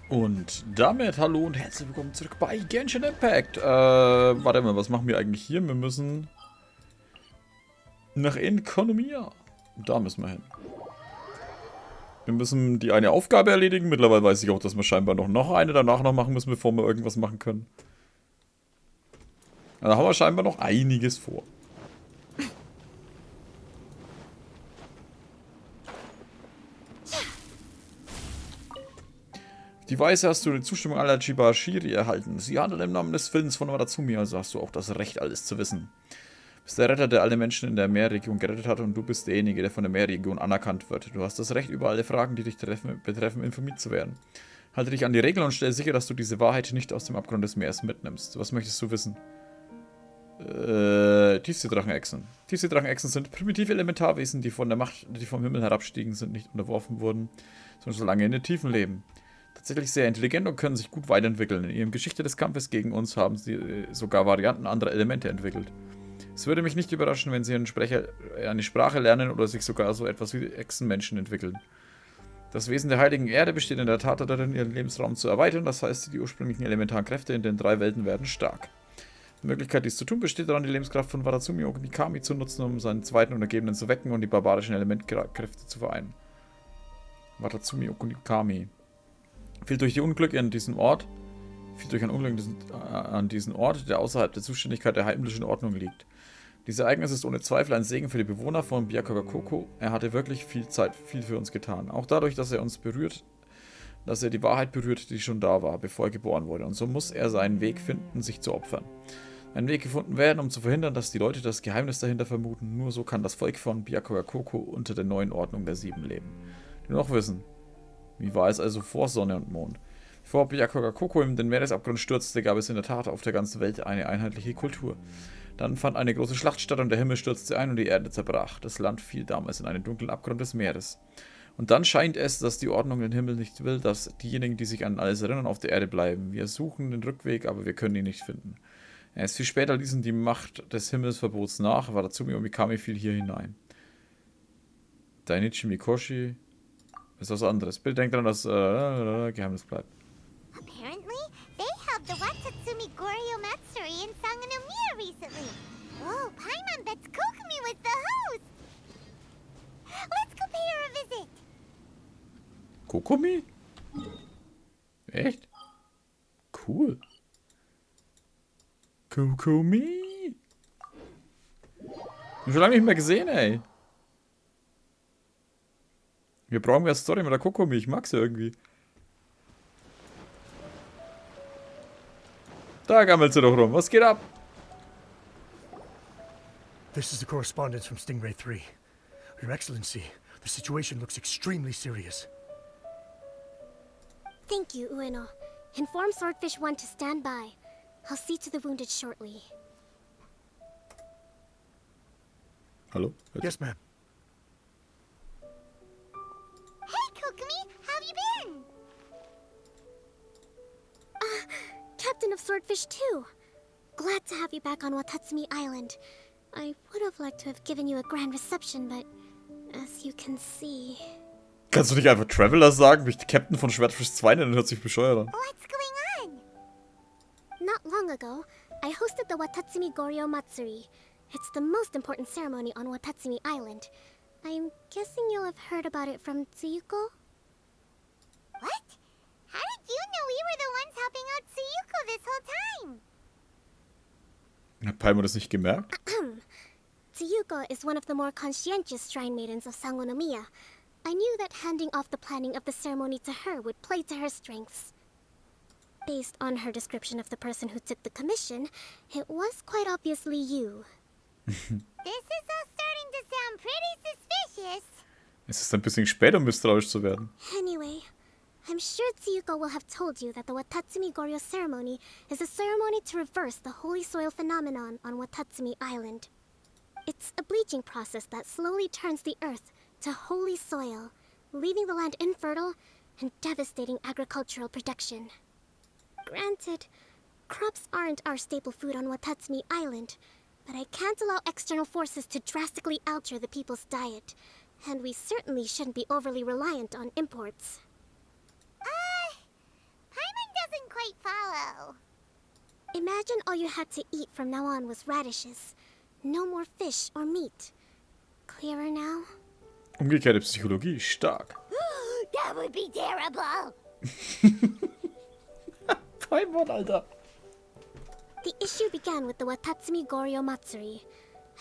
Und damit hallo und herzlich willkommen zurück bei Genshin Impact. Warte mal, was machen wir eigentlich hier? Wir müssen nach Enkonomia. Da müssen wir hin. Wir müssen die eine Aufgabe erledigen. Mittlerweile weiß ich auch, dass wir scheinbar noch eine danach noch machen müssen, bevor wir irgendwas machen können. Da haben wir scheinbar noch einiges vor. Die Weise hast du die Zustimmung aller Chibashiri erhalten. Sie handelt im Namen des Films von Watatsumi, also hast du auch das Recht, alles zu wissen. Du bist der Retter, der alle Menschen in der Meerregion gerettet hat, und du bist derjenige, der von der Meerregion anerkannt wird. Du hast das Recht, über alle Fragen, die dich betreffen, informiert zu werden. Halte dich an die Regeln und stell sicher, dass du diese Wahrheit nicht aus dem Abgrund des Meeres mitnimmst. Was möchtest du wissen? Tiefseedrachenechsen. Tiefseedrachenechsen sind primitive Elementarwesen, die von der Macht, die vom Himmel herabstiegen sind, nicht unterworfen wurden, sondern so lange in den Tiefen leben. Tatsächlich sehr intelligent und können sich gut weiterentwickeln. In ihrer Geschichte des Kampfes gegen uns haben sie sogar Varianten anderer Elemente entwickelt. Es würde mich nicht überraschen, wenn sie eine Sprache lernen oder sich sogar so etwas wie Echsenmenschen entwickeln. Das Wesen der heiligen Erde besteht in der Tat darin, ihren Lebensraum zu erweitern, das heißt, die ursprünglichen elementaren Kräfte in den 3 Welten werden stark. Die Möglichkeit, dies zu tun, besteht daran, die Lebenskraft von Watatsumi und Mikami zu nutzen, um seinen zweiten Untergebenen zu wecken und die barbarischen Elementkräfte zu vereinen. Watatsumi und Mikami. Fiel durch ein Unglück an diesen Ort, der außerhalb der Zuständigkeit der heimlichen Ordnung liegt. Dieses Ereignis ist ohne Zweifel ein Segen für die Bewohner von Byakogakoko. Er hatte wirklich viel für uns getan. Auch dadurch, dass er die Wahrheit berührt, die schon da war, bevor er geboren wurde. Und so muss er seinen Weg finden, sich zu opfern. Ein Weg gefunden werden, um zu verhindern, dass die Leute das Geheimnis dahinter vermuten. Nur so kann das Volk von Byakogakoko unter der neuen Ordnung der 7 leben. Die noch wissen. Wie war es also vor Sonne und Mond? Bevor Byakogakoko in den Meeresabgrund stürzte, gab es in der Tat auf der ganzen Welt eine einheitliche Kultur. Dann fand eine große Schlacht statt und der Himmel stürzte ein und die Erde zerbrach. Das Land fiel damals in einen dunklen Abgrund des Meeres. Und dann scheint es, dass die Ordnung den Himmel nicht will, dass diejenigen, die sich an alles erinnern, auf der Erde bleiben. Wir suchen den Rückweg, aber wir können ihn nicht finden. Erst viel später ließen die Macht des Himmelsverbots nach, Watatsumi und Mikami fiel hier hinein. Dainichi Mikoshi ist was anderes. Bitte denkt daran, dass Geheimnis bleibt. Apparently, they held the Watatsumi Goryo Matsuri in Sangonomiya recently. Oh, Paimon bets Kokumi was the host. Let's go pay her a visit. Kokumi? Echt? Cool. Kokumi? Schon lange nicht mehr gesehen, ey. Wir brauchen mehr Story mit der Kokumi, ich mag sie irgendwie. Da gammelt sie doch rum, was geht ab? This is the correspondence from Stingray 3. Your Excellency, the situation looks extremely serious. Thank you, Ueno. Inform Swordfish 1 to stand by. I'll see to the wounded shortly. Hallo? Yes, ma'am. Hey, Kokumi, how have you been? Captain of Swordfish 2. Glad to have you back on Watatsumi Island. I would have liked to have given you a grand reception, but as you can see... Kannst du nicht einfach Traveler sagen? Mich Captain von Schwertfisch 2 nennen, hört sich bescheuert an. What's going on? Not long ago, I hosted the Watatsumi Goryo Matsuri. It's the most important ceremony on Watatsumi Island. I'm guessing you'll have heard about it from Tsuyuko? What? How did you know we were the ones helping out Tsuyuko this whole time? Hat Paimon das nicht gemerkt? Tsuyuko is one of the more conscientious shrine maidens of Sangonomiya. I knew that handing off the planning of the ceremony to her would play to her strengths. Based on her description of the person who took the commission, it was quite obviously you. This is all starting to sound pretty suspicious. Es ist ein bisschen spät, um misstrauisch zu werden. Anyway, I'm sure Tsuyuko will have told you that the Watatsumi Goryo ceremony is a ceremony to reverse the holy soil phenomenon on Watatsumi Island. It's a bleaching process that slowly turns the earth to holy soil, leaving the land infertile and devastating agricultural production. Granted, crops aren't our staple food on Watatsumi Island, but I can't allow external forces to drastically alter the people's diet, and we certainly shouldn't be overly reliant on imports. Imagine all you had to eat from now on was radishes. No more fish or meat. Clearer now? Umgekehrte Psychologie, stark. That would be terrible. Paimon, Alter. The issue began with the Watatsumi Goryo Matsuri.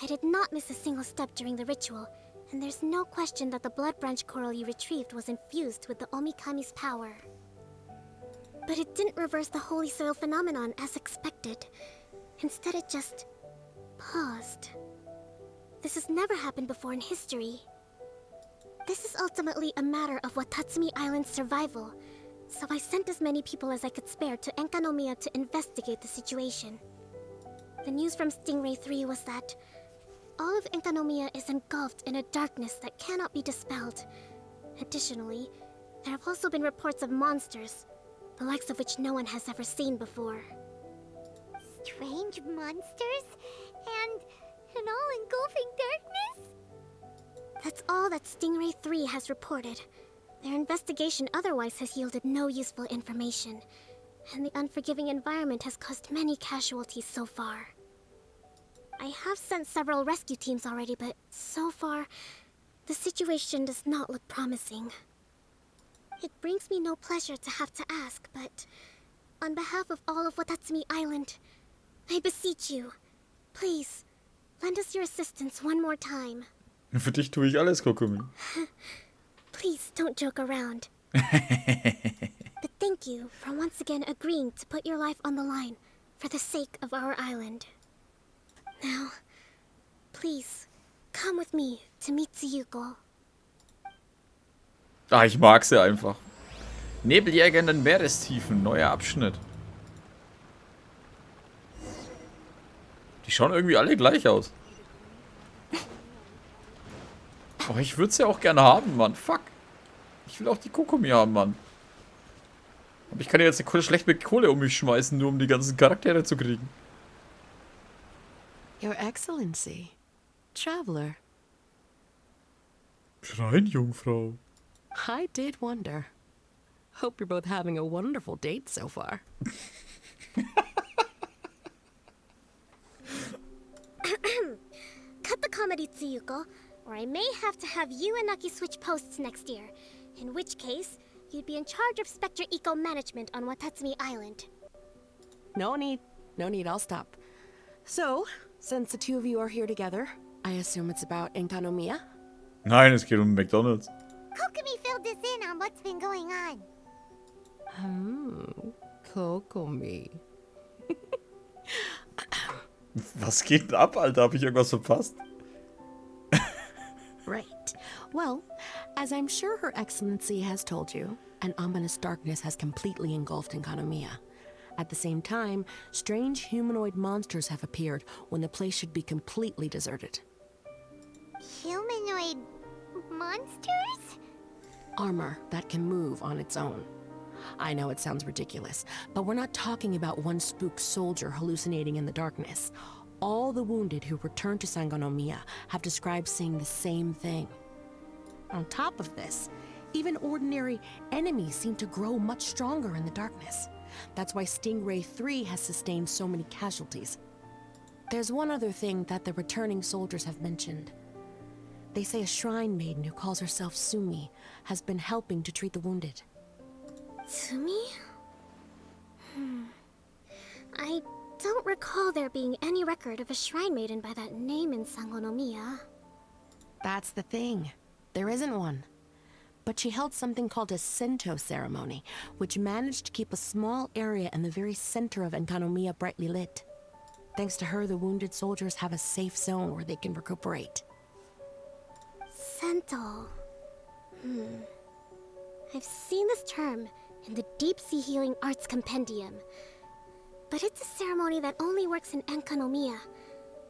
I did not miss a single step during the ritual, and there's no question that the blood branch coral you retrieved was infused with the Omikami's power. But it didn't reverse the holy soil phenomenon as expected. Instead, it just paused. This has never happened before in history. This is ultimately a matter of Watatsumi Island's survival, so I sent as many people as I could spare to Enkanomiya to investigate the situation. The news from Stingray 3 was that all of Enkanomiya is engulfed in a darkness that cannot be dispelled. Additionally, there have also been reports of monsters, the likes of which no one has ever seen before. Strange monsters and an all-engulfing darkness? That's all that Stingray 3 has reported. Their investigation otherwise has yielded no useful information, and the unforgiving environment has caused many casualties so far. I have sent several rescue teams already, but so far, the situation does not look promising. It brings me no pleasure to have to ask, but on behalf of all of Watatsumi Island, I beseech you, please, lend us your assistance one more time. Für dich tue ich alles, Kokumi. Please don't joke around. But thank you for once again agreeing to put your life on the line for the sake of our island. Now, please, come with me to meet Tsuyuko. Ah, ich mag sie einfach. Nebeljäger in den Meerestiefen, neuer Abschnitt. Die schauen irgendwie alle gleich aus. Oh, ich würde sie ja auch gerne haben, Mann. Fuck. Ich will auch die Kokumi haben, Mann. Aber ich kann ja jetzt eine schlecht mit Kohle um mich schmeißen, nur um die ganzen Charaktere zu kriegen. Your Excellency, Traveler. Schrein, Jungfrau. I did wonder. Hope you're both having a wonderful date so far. Cut the comedy, Tsuyuko, or I may have to have you and Naki switch posts next year. In which case, you'd be in charge of Spectre Eco Management on Watatsumi Island. No need, I'll stop. So, since the two of you are here together, I assume it's about Enkanomiya? Nein, es geht um McDonald's. Kokumi filled us in on what's been going on. Kokomi. Was geht denn ab, Alter? Hab ich irgendwas verpasst? Right. Well, as I'm sure Her Excellency has told you, an ominous darkness has completely engulfed Enkanomiya. At the same time, strange humanoid monsters have appeared when the place should be completely deserted. Humanoid monsters? Armor that can move on its own. I know it sounds ridiculous, but we're not talking about one spook soldier hallucinating in the darkness. All the wounded who returned to Sangonomiya have described seeing the same thing. On top of this, even ordinary enemies seem to grow much stronger in the darkness. That's why Stingray 3 has sustained so many casualties. There's one other thing that the returning soldiers have mentioned. They say a shrine maiden who calls herself Sumi has been helping to treat the wounded. Sumi? I don't recall there being any record of a shrine maiden by that name in Sangonomiya. That's the thing. There isn't one. But she held something called a Sento ceremony, which managed to keep a small area in the very center of Enkanomiya brightly lit. Thanks to her, the wounded soldiers have a safe zone where they can recuperate. Sento. I've seen this term in the Deep Sea Healing Arts Compendium. But it's a ceremony that only works in Enkanomiya,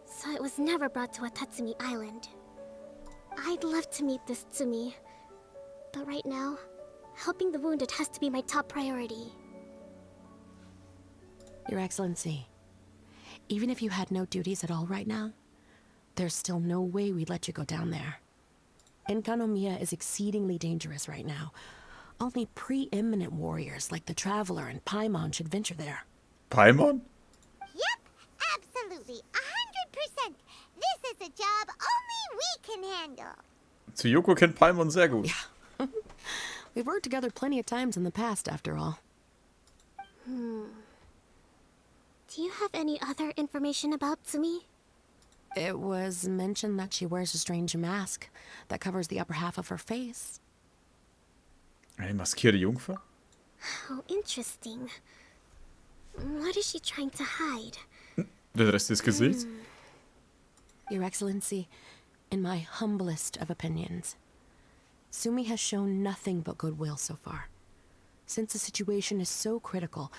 so it was never brought to Watatsumi Island. I'd love to meet this Tsumi, but right now, helping the wounded has to be my top priority. Your Excellency, even if you had no duties at all right now, there's still no way we'd let you go down there. Enkanomiya is exceedingly dangerous right now. Only preeminent warriors like the Traveler and Paimon should venture there. Paimon? Absolutely, 100%. This is a job only we can handle. Tsuyoko kennt Paimon sehr gut. Yeah. We've worked together plenty of times in the past, after all. Do you have any other information about Tsumi? It was mentioned that she wears a strange mask that covers the upper half of her face. Eine maskierte Jungfer? How interesting. What is she trying to hide? Der Rest des Gesichts? Your Excellency, in my humblest of opinions, Tsumi has shown nothing but goodwill so far. Since the situation is so critical,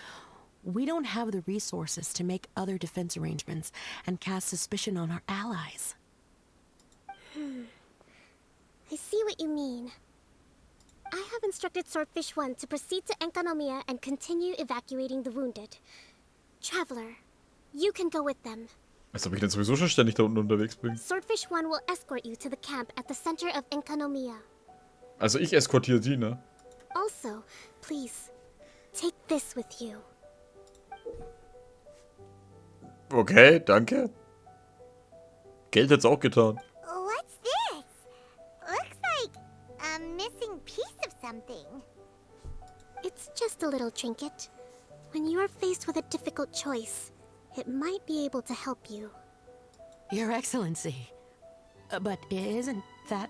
we don't have the resources to make other defense arrangements and cast suspicion on our allies. I see what you mean. I have instructed Swordfish 1 to proceed to Enkanomiya and continue evacuating the wounded. Traveler, you can go with them. Als ob ich denn sowieso schon ständig da unten unterwegs bin. Swordfish 1 will escort you to the camp at the center of Enkanomiya. Also ich eskortiere sie, ne? Also, please, take this with you. Okay, danke. Geld hat's auch getan. What's this? Looks like a missing piece of something. It's just a little trinket. When you are faced with a difficult choice, it might be able to help you. Your Excellency. But isn't that...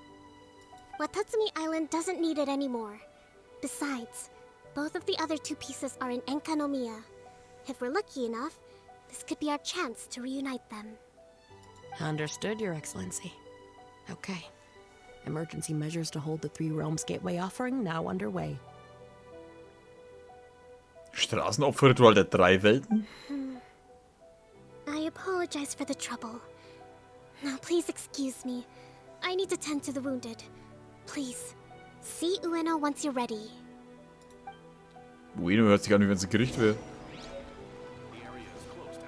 Watatsumi Island doesn't need it anymore. Besides, both of the other two pieces are in Enkanomiya. If we're lucky enough, this could be our chance to reunite them. Understood, Your Excellency. Okay. Emergency measures to hold the Three Realms Gateway offering now underway. Straßenopferritual der 3 Welten? I apologize for the trouble. Now please excuse me. I need to tend to the wounded. Please, see Ueno once you're ready. Ueno hört sich an, wie wenn es ein Gericht wäre.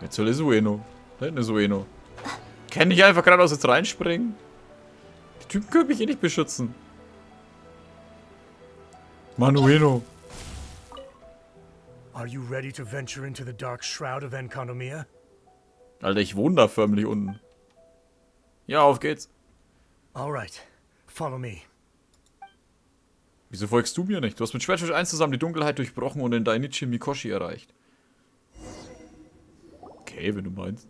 Jetzt soll es Ueno. Da hinten ist Ueno. Kann ich einfach geradeaus jetzt reinspringen? Die Typen können mich eh nicht beschützen. Mann, Ueno. Are you ready to venture into the dark shroud of Enkanomiya? Alter, ich wohne da förmlich unten. Ja, auf geht's. All right, follow me. Wieso folgst du mir nicht? Du hast mit Schwertfisch 1 zusammen die Dunkelheit durchbrochen und den Dainichi Mikoshi erreicht. Okay, wenn du meinst.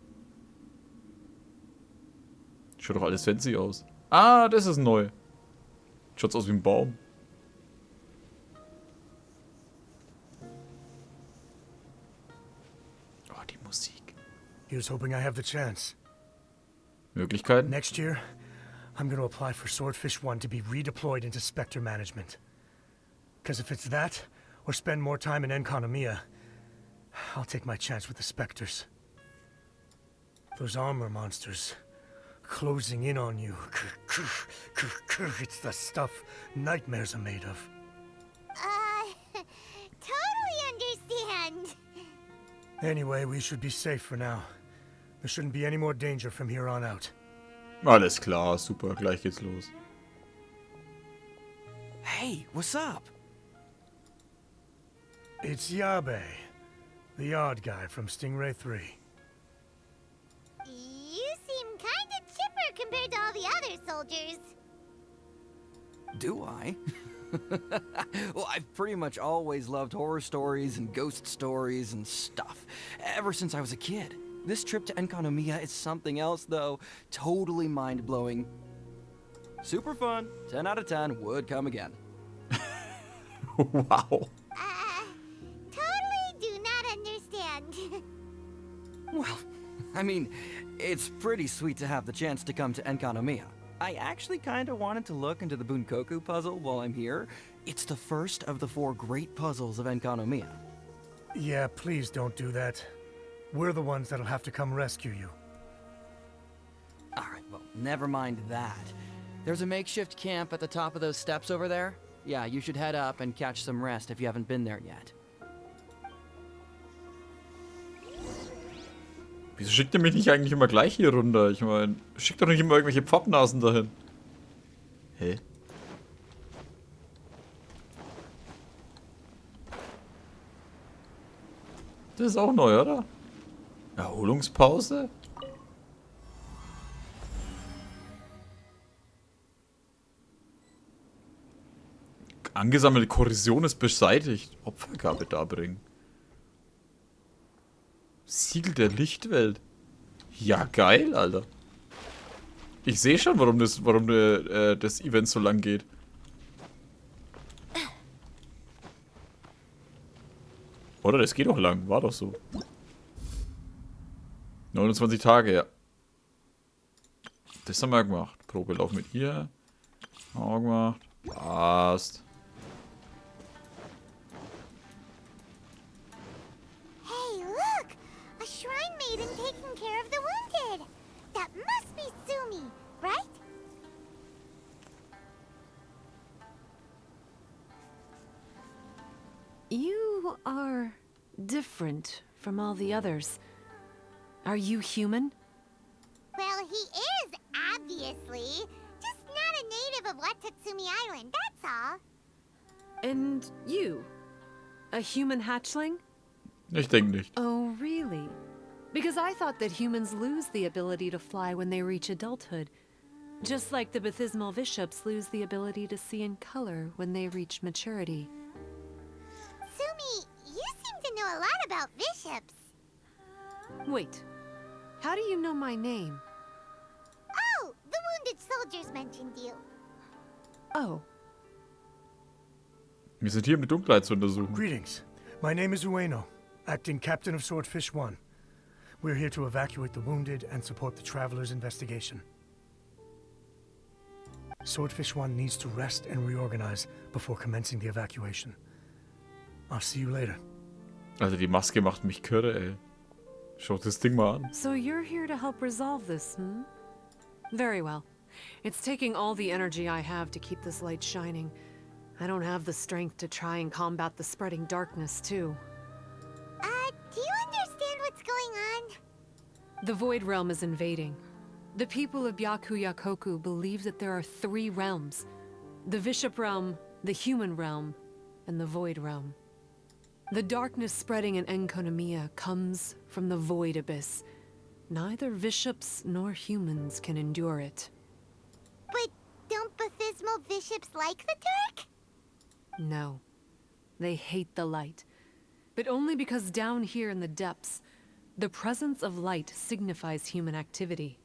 Schaut doch alles fancy aus. Ah, das ist neu. Schaut's aus wie ein Baum. Oh, die Musik. Here's hoping I have the chance. Möglichkeiten? Next year, I'm going to apply for Swordfish 1 to be redeployed into Spectre management. Because if it's that, or spend more time in Enkanomiya, I'll take my chance with the Spectres. Those armor monsters, closing in on you. It's the stuff nightmares are made of. Totally understand. Anyway, we should be safe for now. There shouldn't be any more danger from here on out. Alles klar, super, gleich geht's los. Hey, what's up? It's Yabe, the odd guy from Stingray 3. You seem kinda chipper compared to all the other soldiers. Do I? Well, I've pretty much always loved horror stories and ghost stories and stuff, ever since I was a kid. This trip to Enkanomiya is something else, though. Totally mind-blowing. Super fun. 10 out of 10 would come again. Wow. Totally do not understand. Well, I mean, it's pretty sweet to have the chance to come to Enkanomiya. I actually kinda wanted to look into the Bunkoku puzzle while I'm here. It's the first of the 4 great puzzles of Enkanomiya. Yeah, please don't do that. We're the ones that'll have to come rescue you. Alright, well, never mind that. There's a makeshift camp at the top of those steps over there. Yeah, you should head up and catch some rest if you haven't been there yet. Wieso schickt ihr mich nicht eigentlich immer gleich hier runter? Ich meine, schickt doch nicht immer irgendwelche Pfappnasen dahin. Hä? Das ist auch neu, oder? Erholungspause? Angesammelte Korrosion ist beseitigt. Opfergabe darbringen. Siegel der Lichtwelt. Ja, geil, Alter. Ich sehe schon, warum das Event so lang geht. Oder? Das geht doch lang. War doch so. 29 Tage, ja. Das haben wir gemacht. Probelauf mit ihr. Haben wir gemacht. Passt. Hey, look! A shrine maiden taking care of the wounded! That must be Sumi, right? You are different from all the others. Are you human? Well, he is, obviously. Just not a native of Watatsumi Island, that's all. And you? A human hatchling? Ich denke nicht. Oh, really? Because I thought that humans lose the ability to fly when they reach adulthood. Just like the baptismal bishops lose the ability to see in color when they reach maturity. Sumi, you seem to know a lot about bishops. Wait, how do you know my name? Oh, the wounded soldiers mentioned you. Oh, Wir sind hier, um die Dunkelheit zu untersuchen. Greetings. My name is Ueno, acting captain of Swordfish 1. We're here to evacuate the wounded and support the traveler's investigation. Swordfish 1 needs to rest and reorganize before commencing the evacuation. I'll see you later. Also die Maske macht mich kirre, ey. Schaut das Ding mal an. so you're here to help resolve this, hmm? Very well. It's taking all the energy I have to keep this light shining. I don't have the strength to try and combat the spreading darkness, too. Do you understand what's going on? The Void Realm is invading. The people of Byakuyakoku believe that there are 3 realms. The Bishop Realm, the Human Realm, and the Void Realm. The darkness spreading in Enkonomiya comes from the Void Abyss. Neither bishops nor humans can endure it. But don't baptismal bishops like the dark? No. They hate the light. But only because down here in the depths, the presence of light signifies human activity.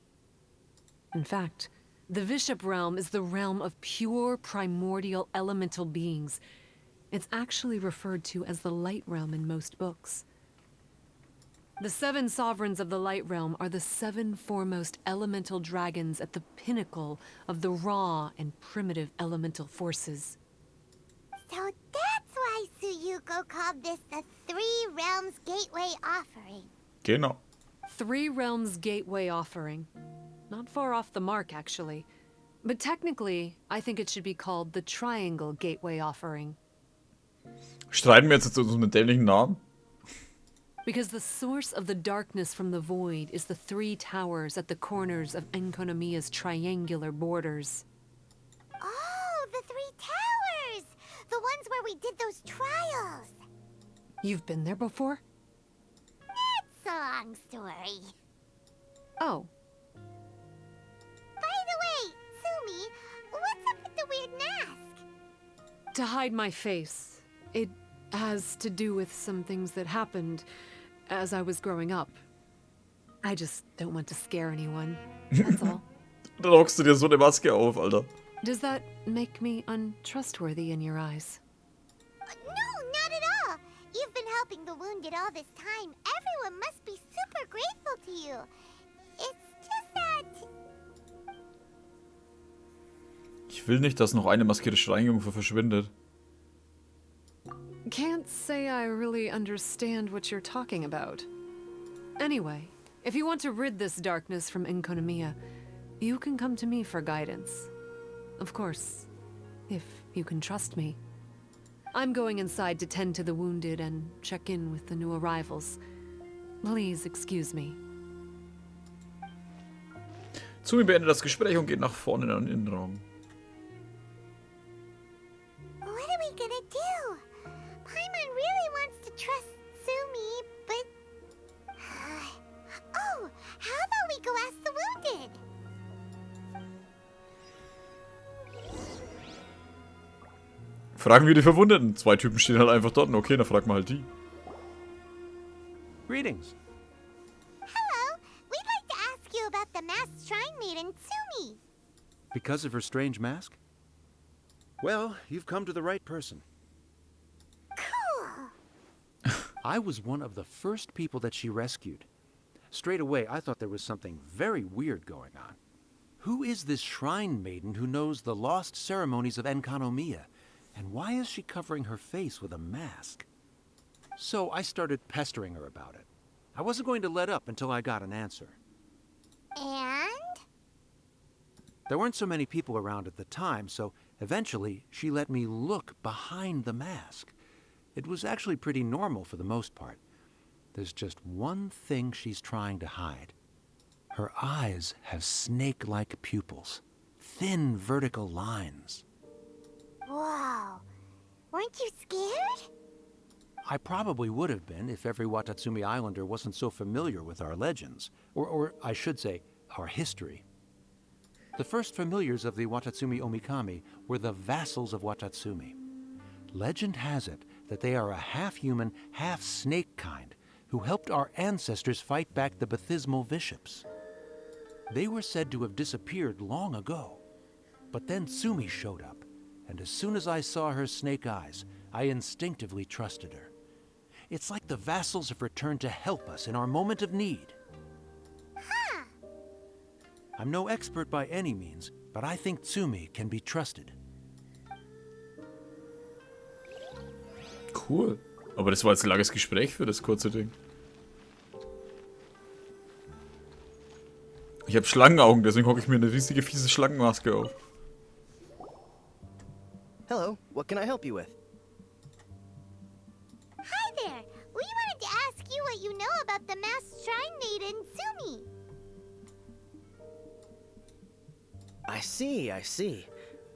In fact, the Bishop Realm is the realm of pure primordial elemental beings. It's actually referred to as the Light Realm in most books. The 7 sovereigns of the Light Realm are the 7 foremost elemental dragons at the pinnacle of the raw and primitive elemental forces. So that's why Suyuko called this the 3 Realms Gateway Offering. Genau. 3 Realms Gateway Offering. Not far off the mark, actually. But technically, I think it should be called the Triangle Gateway Offering. Streiten wir jetzt zu unserem dämlichen Namen? Because the source of the darkness from the void is the 3 towers at the corners of Enkonomiya's triangular borders. Oh, the 3 towers! The ones where we did those trials. You've been there before? It's a long story. Oh, By the way, Sumi, what's up with the weird mask? to hide my face. It has to do with some things that happened as I was growing up. I just don't want to scare anyone, that's all. Dann hockst du dir so eine Maske auf, Alter. Does that make me untrustworthy in your eyes? No, not at all. You've been helping the wounded all this time. Everyone must be super grateful to you. It's just that... Ich will nicht, dass noch eine maskierte Schreinjungfer verschwindet. Can't say I really understand what you're talking about. Anyway, if you want to rid this darkness from Enkonomiya, you can come to me for guidance. Of course, if you can trust me. I'm going inside to tend to the wounded and check in with the new arrivals. Please excuse me. Sumi beendet das Gespräch und geht nach vorne in den Innenraum. What are we gonna do? Paimon really wants to trust Sumi, but... oh, how about we go ask the wounded? Fragen wir die Verwundeten. 2 Typen stehen halt einfach dort. Okay, dann fragen wir halt die. Greetings. Hello. We'd like to ask you about the masked shrine maiden, Tsumi. Because of her strange mask? Well, you've come to the right person. Cool. I was one of the first people that she rescued. Straight away, I thought there was something very weird going on. Who is this shrine maiden who knows the lost ceremonies of Enkanomiya? And why is she covering her face with a mask? So I started pestering her about it. I wasn't going to let up until I got an answer. And? There weren't so many people around at the time, so eventually she let me look behind the mask. It was actually pretty normal for the most part. There's just one thing she's trying to hide. Her eyes have snake-like pupils, thin vertical lines. Whoa. Weren't you scared? I probably would have been if every Watatsumi Islander wasn't so familiar with our legends, or I should say, our history. The first familiars of the Watatsumi Omikami were the vassals of Watatsumi. Legend has it that they are a half-human, half-snake kind who helped our ancestors fight back the Bathismal bishops. They were said to have disappeared long ago, but then Tsumi showed up, and as soon as I saw her snake eyes, I instinctively trusted her. It's like the vassals have returned to help us in our moment of need. Huh. I'm no expert by any means, but I think Tsumi can be trusted. Cool. Aber das war jetzt ein langes Gespräch für das kurze Ding. Ich habe Schlangenaugen, deswegen hocke ich mir eine riesige, fiese Schlangenmaske auf. Hello, what can I help you with? Hi there. We wanted to ask you what you know about the masked shrine maiden, Tsumi. I see.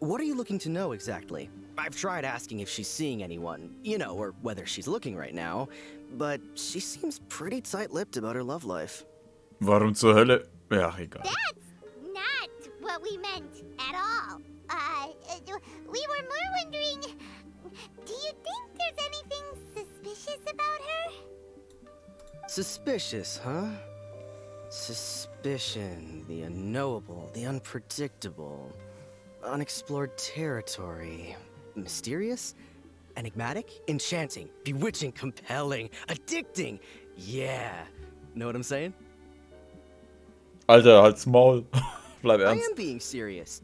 What are you looking to know exactly? I've tried asking if she's seeing anyone, or whether she's looking right now, but she seems pretty tight-lipped about her love life. Warum zur Hölle? Ja, egal. That's not what we meant at all. We were more wondering, do you think there's anything suspicious about her? Suspicious, huh? Suspicion, the unknowable, the unpredictable, unexplored territory. Mysterious? Enigmatic? Enchanting, bewitching, compelling, addicting. Yeah. Know what I'm saying? Alter, halt's Maul. Bleib I ernst. am being serious.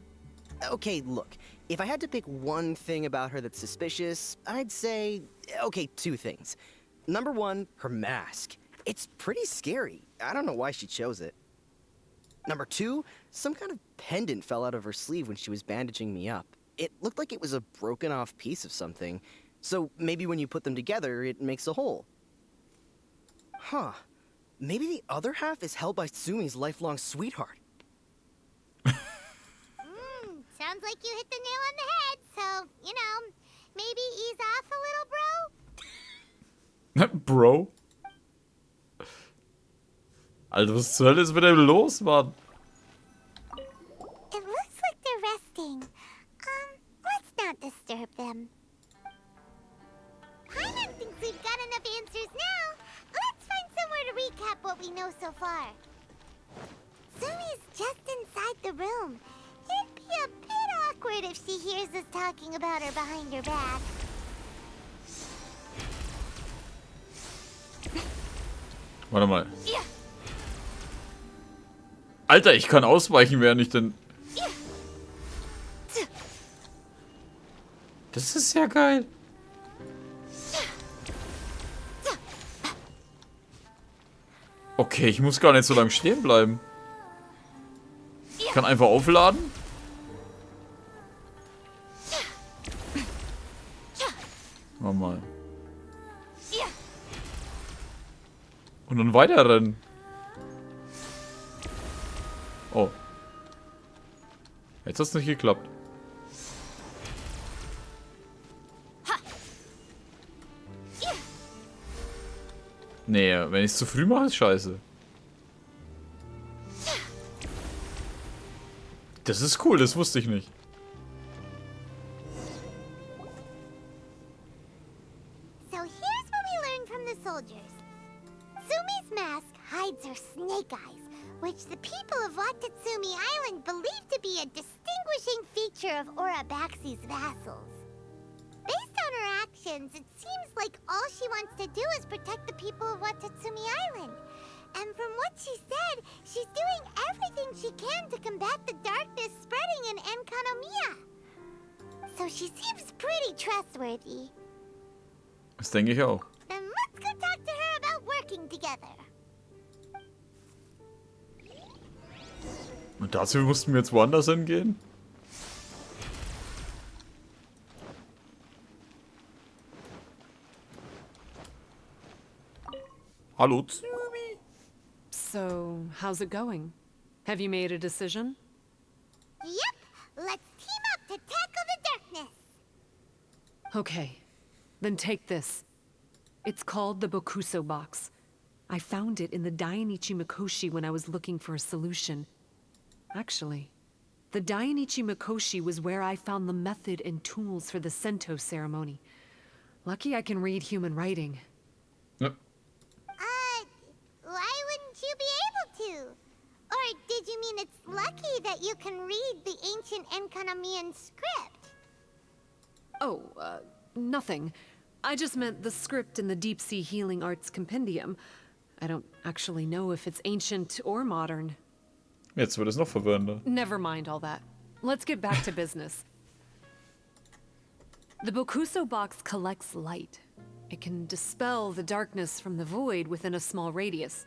Okay, look. If I had to pick one thing about her that's suspicious, I'd say, okay, 2 things. Number 1, her mask. It's pretty scary. I don't know why she chose it. Number 2, some kind of pendant fell out of her sleeve when she was bandaging me up. It looked like it was a broken off piece of something. So maybe when you put them together, it makes a whole. Huh. Maybe the other half is held by Tsumi's lifelong sweetheart. Sounds like you hit the nail on the head, so, maybe ease off a little, bro? Bro? Alter, was zur Hölle ist mit dem los, Mann? It looks like they're resting. Let's not disturb them. Paimon thinks we've got enough answers now. Let's find somewhere to recap what we know so far. Tsumi's just inside the room. It'd be a bit awkward if she hears us talking about her behind her back. Warte mal. Alter, ich kann ausweichen, während ich denn... Das ist ja geil. Okay, ich muss gar nicht so lange stehen bleiben. Ich kann einfach aufladen. Warte mal. Und dann weiterrennen. Oh. Jetzt hat's nicht geklappt. Nee, wenn ich es zu früh mache, ist scheiße. Das ist cool, das wusste ich nicht. here's what we learned from the soldiers. Sumi's mask hides her snake eyes, which the people of Watatsumi Island believe to be a distinguishing feature of Orabaxi's vassals. Based on her actions, it seems like all she wants to do is protect the people of Watatsumi Island. And from what she said, she's doing everything she can to combat the darkness spreading in Enkanomiya. So she seems pretty trustworthy. Das denke ich auch. Then let's go talk to her about working together. Und dazu mussten wir jetzt woanders hingehen? Hallo, Tsumi. So, how's it going? Have you made a decision? Yep, let's team up to tackle the darkness. Okay, then take this. It's called the Bokuso box. I found it in the Dainichi Mikoshi when I was looking for a solution. Actually, the Dainichi Mikoshi was where I found the method and tools for the Sento ceremony. Lucky I can read human writing. Yep. Why wouldn't you be able to? Or did you mean it's lucky that you can read the ancient Enkanamian script? Oh, nothing. I just meant the script in the Deep Sea Healing Arts Compendium. I don't actually know if it's ancient or modern. Jetzt wird es noch verwirrender. Never mind all that. Let's get back to business. The Bokuso box collects light. It can dispel the darkness from the void within a small radius.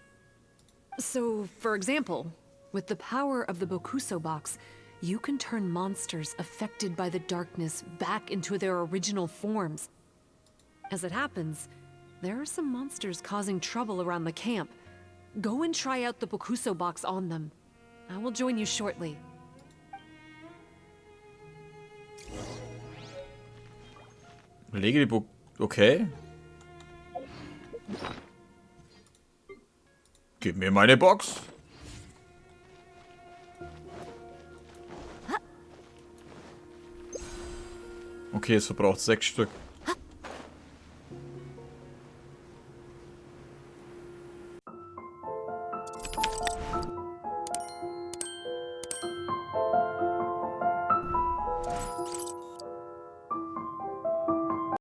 So, for example, with the power of the Bokuso box, you can turn monsters affected by the darkness back into their original forms. As it happens, there are some monsters causing trouble around the camp. Go and try out the Bokuso box on them. I will join you shortly. Lege die Okay. Gib mir meine Box. Okay, es verbraucht 6 Stück.